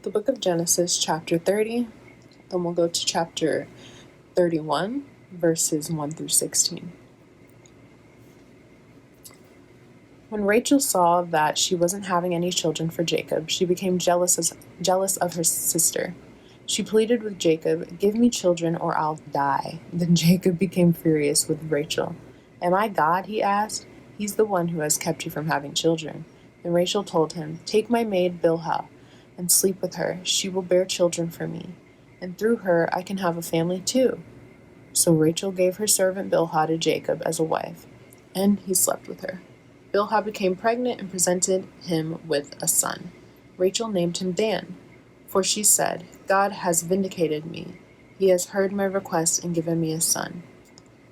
the book of Genesis, chapter 30. Then we'll go to chapter 31, verses 1 through 16. When Rachel saw that she wasn't having any children for Jacob, she became jealous of her sister. She pleaded with Jacob, "Give me children or I'll die." Then Jacob became furious with Rachel. "Am I God?" he asked. "He's the one who has kept you from having children." Then Rachel told him, "Take my maid Bilhah and sleep with her. She will bear children for me, and through her I can have a family too." So Rachel gave her servant Bilhah to Jacob as a wife, and he slept with her. Bilhah became pregnant and presented him with a son. Rachel named him Dan, for she said, "God has vindicated me. He has heard my request and given me a son."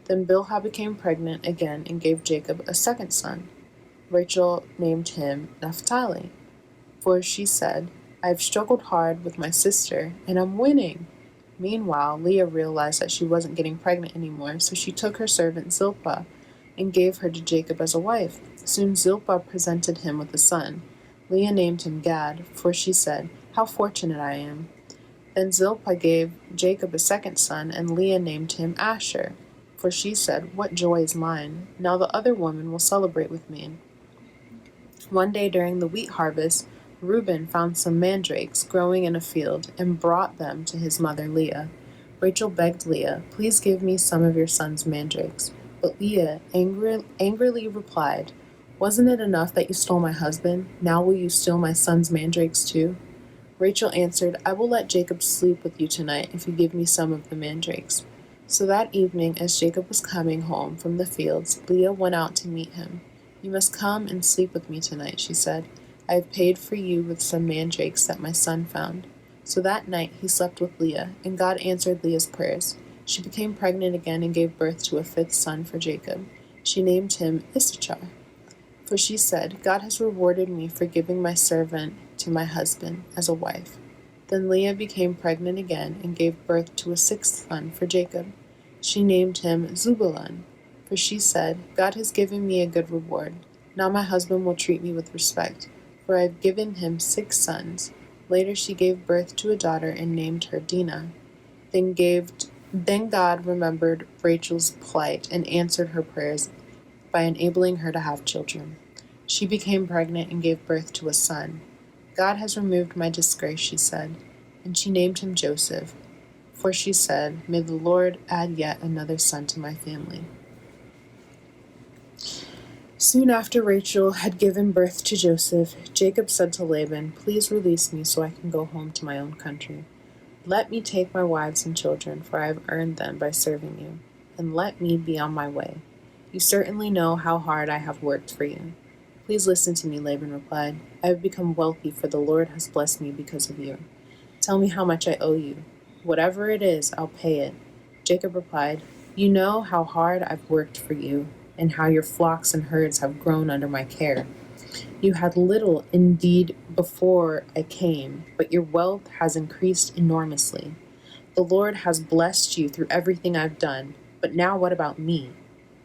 Then Bilhah became pregnant again and gave Jacob a second son. Rachel named him Naphtali, for she said, "I have struggled hard with my sister, and I'm winning." Meanwhile, Leah realized that she wasn't getting pregnant anymore, so she took her servant Zilpah and gave her to Jacob as a wife. Soon Zilpah presented him with a son. Leah named him Gad, for she said, "How fortunate I am." Then Zilpah gave Jacob a second son, and Leah named him Asher, for she said, "What joy is mine! Now the other woman will celebrate with me." One day during the wheat harvest, Reuben found some mandrakes growing in a field and brought them to his mother Leah. Rachel begged Leah, "Please give me some of your son's mandrakes." But Leah angrily replied, "Wasn't it enough that you stole my husband? Now will you steal my son's mandrakes too?" Rachel answered, "I will let Jacob sleep with you tonight if you give me some of the mandrakes." So that evening, as Jacob was coming home from the fields, Leah went out to meet him. "You must come and sleep with me tonight," she said. "I have paid for you with some mandrakes that my son found." So that night he slept with Leah, and God answered Leah's prayers. She became pregnant again and gave birth to a fifth son for Jacob. She named him Issachar, for she said, "God has rewarded me for giving my servant to my husband as a wife." Then Leah became pregnant again and gave birth to a sixth son for Jacob. She named him Zebulun, for she said, "God has given me a good reward. Now my husband will treat me with respect, for I have given him 6 sons." Later she gave birth to a daughter and named her Dinah. Then God remembered Rachel's plight and answered her prayers by enabling her to have children. She became pregnant and gave birth to a son. "God has removed my disgrace," she said, and she named him Joseph, for she said, "May the Lord add yet another son to my family." Soon after Rachel had given birth to Joseph, Jacob said to Laban, "Please release me so I can go home to my own country. Let me take my wives and children, for I have earned them by serving you, and let me be on my way. You certainly know how hard I have worked for you." "Please listen to me," Laban replied. "I have become wealthy, for the Lord has blessed me because of you. Tell me how much I owe you. Whatever it is, I'll pay it." Jacob replied, "You know how hard I've worked for you, and how your flocks and herds have grown under my care. You had little indeed before I came, but your wealth has increased enormously. The Lord has blessed you through everything I've done, but now what about me?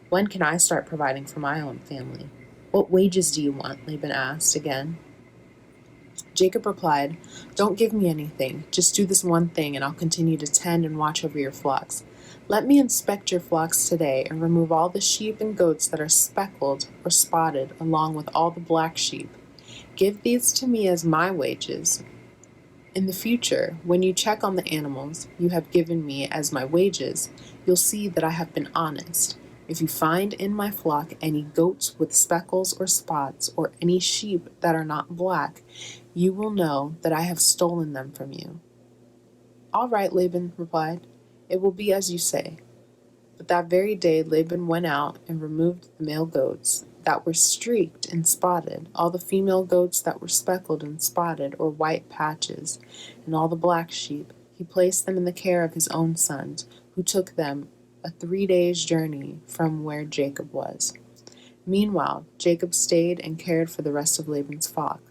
When can I start providing for my own family?" "What wages do you want?" Laban asked again. Jacob replied, "Don't give me anything. Just do this one thing, and I'll continue to tend and watch over your flocks. Let me inspect your flocks today and remove all the sheep and goats that are speckled or spotted, along with all the black sheep. Give these to me as my wages. In the future, when you check on the animals you have given me as my wages, you'll see that I have been honest. If you find in my flock any goats with speckles or spots, or any sheep that are not black, you will know that I have stolen them from you." "All right," Laban replied. "It will be as you say." But that very day Laban went out and removed the male goats that were streaked and spotted, all the female goats that were speckled and spotted or white patches, and all the black sheep. He placed them in the care of his own sons, who took them a 3 days' journey from where Jacob was. Meanwhile, Jacob stayed and cared for the rest of Laban's flock.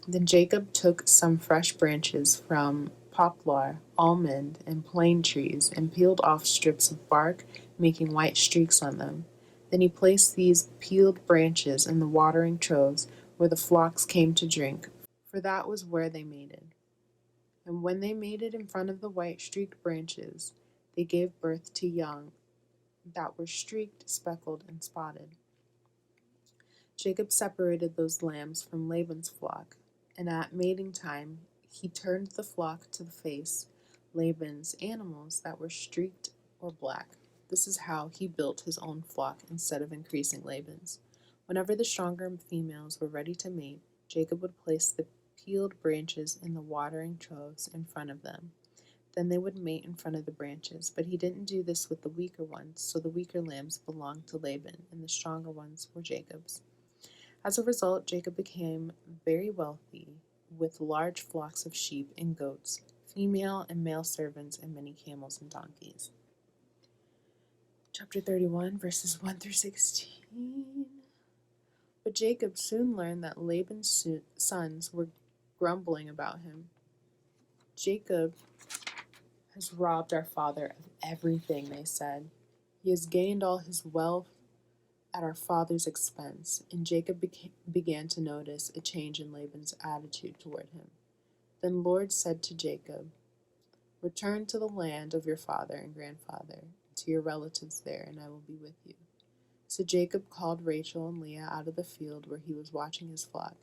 Then Jacob took some fresh branches from poplar, almond, and plane trees and peeled off strips of bark, making white streaks on them. Then he placed these peeled branches in the watering troughs where the flocks came to drink, for that was where they mated. And when they made it in front of the white streaked branches, they gave birth to young that were streaked, speckled, and spotted. Jacob separated those lambs from Laban's flock, and at mating time he turned the flock to face Laban's animals that were streaked or black. This is how he built his own flock instead of increasing Laban's. Whenever the stronger females were ready to mate, Jacob would place the peeled branches in the watering troughs in front of them. Then they would mate in front of the branches, but he didn't do this with the weaker ones, so the weaker lambs belonged to Laban, and the stronger ones were Jacob's. As a result, Jacob became very wealthy, with large flocks of sheep and goats, female and male servants, and many camels and donkeys. Chapter 31, verses 1 through 16. But Jacob soon learned that Laban's sons were grumbling about him. Jacob has robbed our father of everything, they said. He has gained all his wealth at our father's expense, and Jacob began to notice a change in Laban's attitude toward him. Then Lord said to Jacob, "Return to the land of your father and grandfather, to your relatives there, and I will be with you." So Jacob called Rachel and Leah out of the field where he was watching his flock.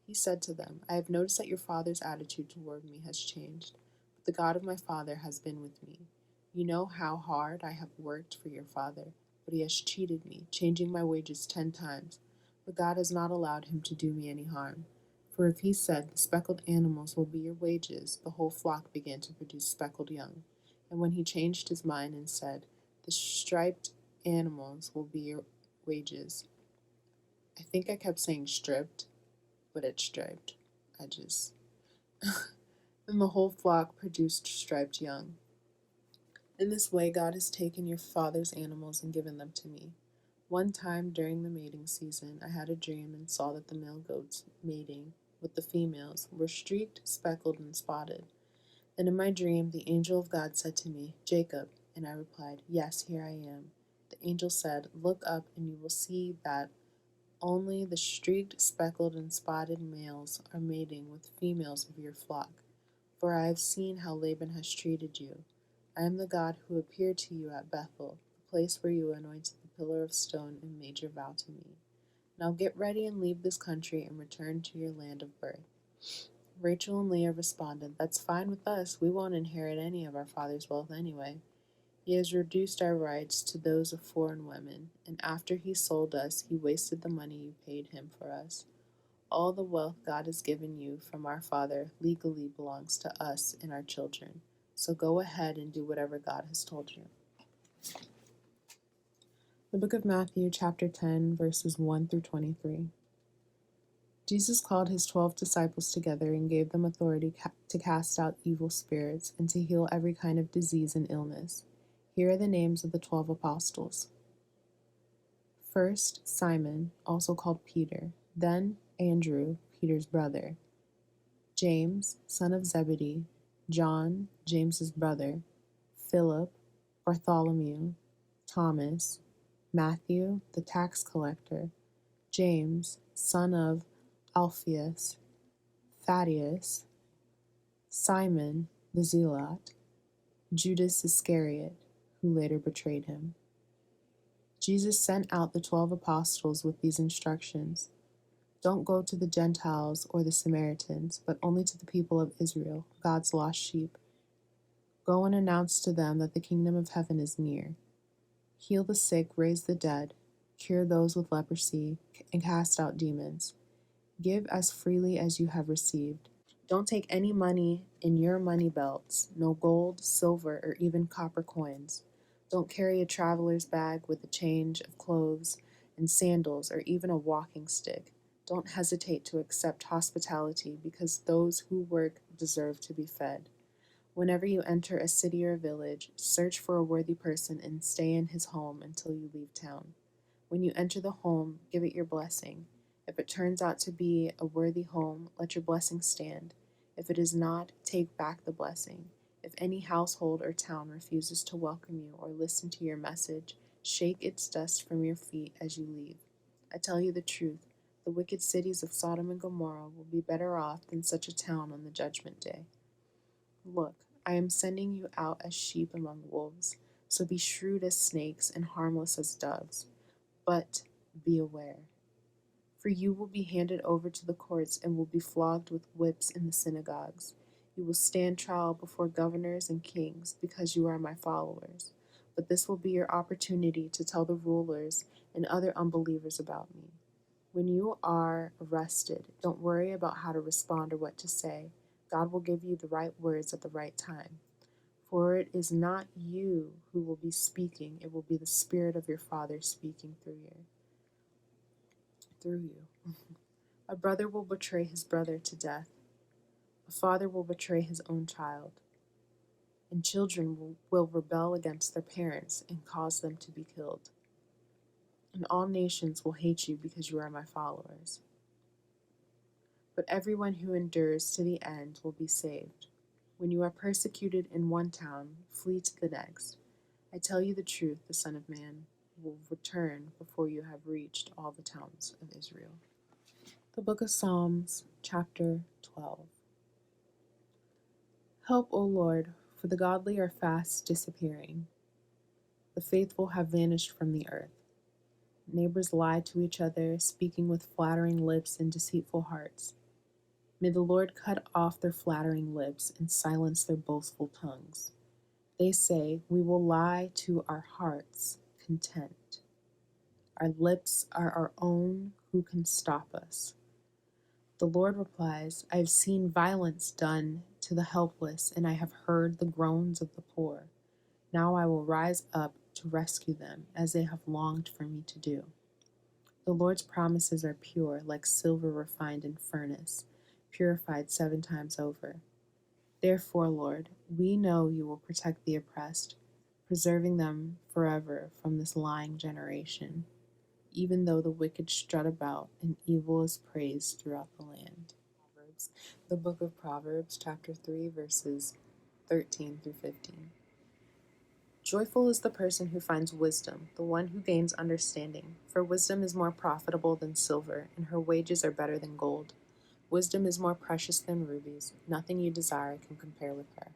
He said to them, "I have noticed that your father's attitude toward me has changed, but the God of my father has been with me. You know how hard I have worked for your father, but he has cheated me, changing my wages 10 times. But God has not allowed him to do me any harm. For if he said, 'The speckled animals will be your wages,' the whole flock began to produce speckled young. And when he changed his mind and said, 'The striped animals will be your wages,' I think I kept saying stripped, but it's striped. Then the whole flock produced striped young. In this way, God has taken your father's animals and given them to me. One time during the mating season, I had a dream and saw that the male goats mating with the females were streaked, speckled, and spotted. Then in my dream, the angel of God said to me, 'Jacob,' and I replied, 'Yes, here I am.' The angel said, 'Look up and you will see that only the streaked, speckled, and spotted males are mating with females of your flock. For I have seen how Laban has treated you. I am the God who appeared to you at Bethel, the place where you anointed the pillar of stone and made your vow to me. Now get ready and leave this country and return to your land of birth.' Rachel and Leah responded, 'That's fine with us. We won't inherit any of our father's wealth anyway. He has reduced our rights to those of foreign women, and after he sold us, he wasted the money you paid him for us. All the wealth God has given you from our father legally belongs to us and our children. So go ahead and do whatever God has told you.'" The book of Matthew, chapter 10, verses 1 through 23. Jesus called his 12 disciples together and gave them authority to cast out evil spirits and to heal every kind of disease and illness. Here are the names of the 12 apostles. First, Simon, also called Peter, then Andrew, Peter's brother, James, son of Zebedee, John, James's brother, Philip, Bartholomew, Thomas, Matthew, the tax collector, James, son of Alphaeus, Thaddeus, Simon, the Zealot, Judas Iscariot, who later betrayed him. Jesus sent out the 12 apostles with these instructions: "Don't go to the Gentiles or the Samaritans, but only to the people of Israel, God's lost sheep. Go and announce to them that the kingdom of heaven is near. Heal the sick, raise the dead, cure those with leprosy, and cast out demons. Give as freely as you have received. Don't take any money in your money belts, no gold, silver, or even copper coins. Don't carry a traveler's bag with a change of clothes and sandals or even a walking stick. Don't hesitate to accept hospitality, because those who work deserve to be fed. Whenever you enter a city or village, search for a worthy person and stay in his home until you leave town. When you enter the home, give it your blessing. If it turns out to be a worthy home, let your blessing stand. If it is not, take back the blessing. If any household or town refuses to welcome you or listen to your message, shake its dust from your feet as you leave. I tell you the truth, the wicked cities of Sodom and Gomorrah will be better off than such a town on the judgment day." Look, I am sending you out as sheep among wolves, so be shrewd as snakes and harmless as doves. But be aware, for you will be handed over to the courts and will be flogged with whips in the synagogues. You will stand trial before governors and kings because you are my followers. But this will be your opportunity to tell the rulers and other unbelievers about me. When you are arrested, don't worry about how to respond or what to say. God will give you the right words at the right time. For it is not you who will be speaking, it will be the Spirit of your Father speaking through you. A brother will betray his brother to death. A father will betray his own child. And children will rebel against their parents and cause them to be killed. And all nations will hate you because you are my followers. But everyone who endures to the end will be saved. When you are persecuted in one town, flee to the next. I tell you the truth, the Son of Man will return before you have reached all the towns of Israel. The Book of Psalms, chapter 12. Help, O Lord, for the godly are fast disappearing. The faithful have vanished from the earth. Neighbors lie to each other, speaking with flattering lips and deceitful hearts. May the Lord cut off their flattering lips and silence their boastful tongues. They say, we will lie to our heart's content. Our lips are our own, who can stop us? The Lord replies, I have seen violence done to the helpless, and I have heard the groans of the poor. Now I will rise up to rescue them, as they have longed for me to do. The Lord's promises are pure, like silver refined in furnace, purified 7 times over. Therefore, Lord, we know you will protect the oppressed, preserving them forever from this lying generation, even though the wicked strut about and evil is praised throughout the land. Proverbs, the book of Proverbs, chapter 3, verses 13 through 15. Joyful is the person who finds wisdom, the one who gains understanding, for wisdom is more profitable than silver, and her wages are better than gold. Wisdom is more precious than rubies. Nothing you desire can compare with her.